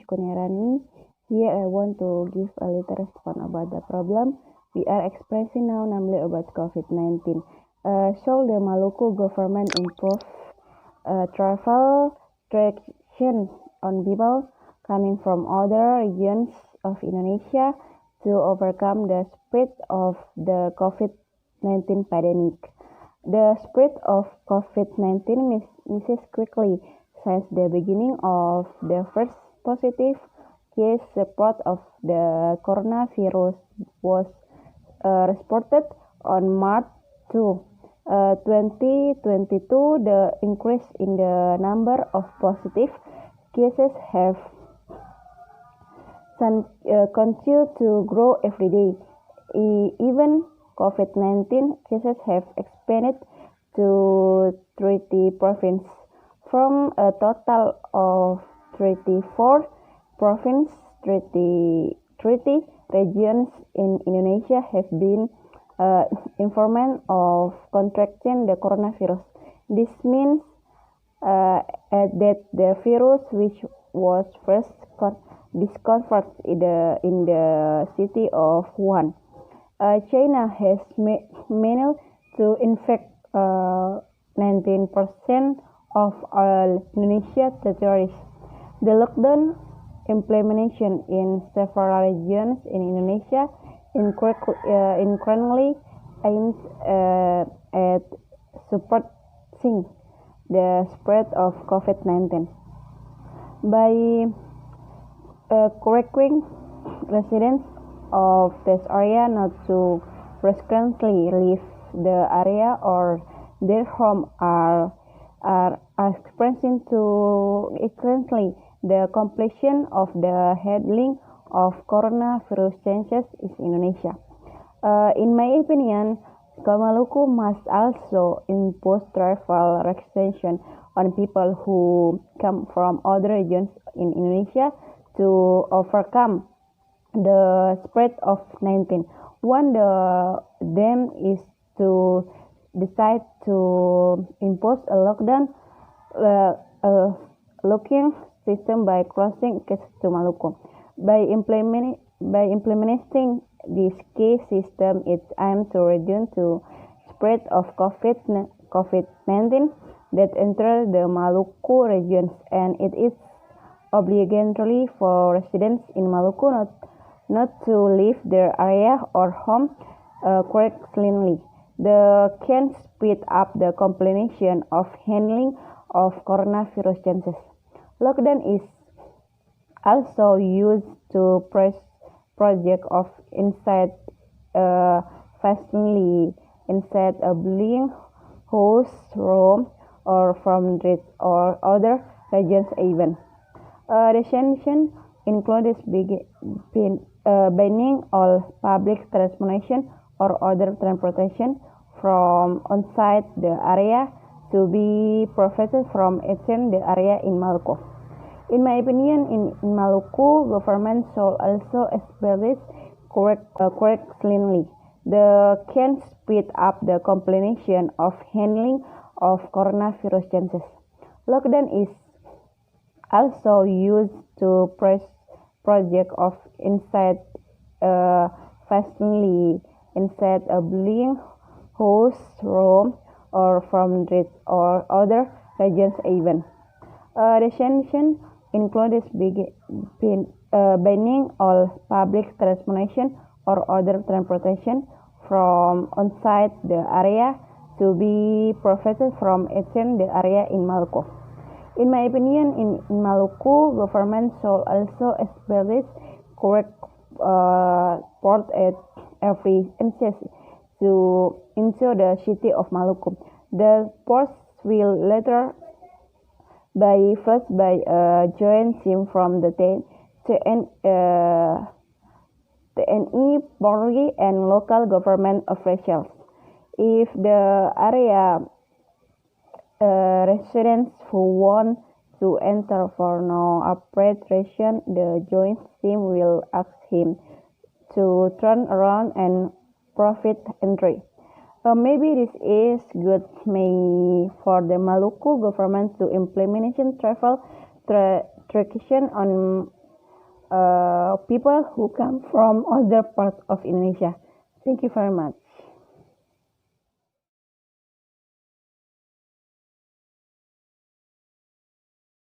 Kuniarani. Here I want to give a little response about the problem we are expressing now, namely about COVID-19. Should the Maluku government improve travel restriction on people coming from other regions of Indonesia to overcome the spread of the COVID-19 pandemic? The spread of COVID-19 misses quickly since the beginning of the first positive case report of the coronavirus was reported on March 2, 2022. The increase in the number of positive cases have continued to grow every day. Even COVID-19 cases have expanded to 30 provinces. From a total of 34 provinces, 30 regions in Indonesia have been informed of contracting the coronavirus. This means that the virus, which was first discovered in the city of Wuhan, China, has managed to infect 19% of all Indonesia territories. The lockdown implementation in several regions in Indonesia increasingly aims at suppressing the spread of COVID-19 by requiring residents of this area not to frequently leave the area or their home are expressing the completion of the handling of coronavirus changes in Indonesia. In my opinion, Maluku must also impose travel restriction on people who come from other regions in Indonesia to overcome the spread of 19. One of them is to decide to impose a lockdown locking system by closing cases to Maluku. By implementing this key system, it aims to reduce the spread of COVID-19 that enter the Maluku regions, and it is obligatory for residents in Maluku not to leave their area or home quickly. The can speed up the completion of handling of coronavirus changes. Lockdown is also used to press project of inside facility inside a building, house, room, or from streets or other regions even. The sanction includes banning all public transportation or other transportation from outside the area to be provided from within the area in Maluku. In my opinion, in Maluku, government should also establish correctly the can speed up the completion of handling of coronavirus changes. Lockdown is also used to press project of inside facility inside a building, house, room, or from streets or other regions even. The sanction includes banning all public transportation or other transportation from outside the area to be provided from within the area in Maluku. In my opinion, in Maluku, government should also establish correct port at every instance to ensure the city of Maluku. The ports will later be first by a joint team from the TNI, Polri, and local government officials. If the area residents who want to enter for no arbitration, the joint team will ask him to turn around and profit entry. Maybe this is good for the Maluku government to implementation travel restriction on people who come from other parts of Indonesia. Thank you very much.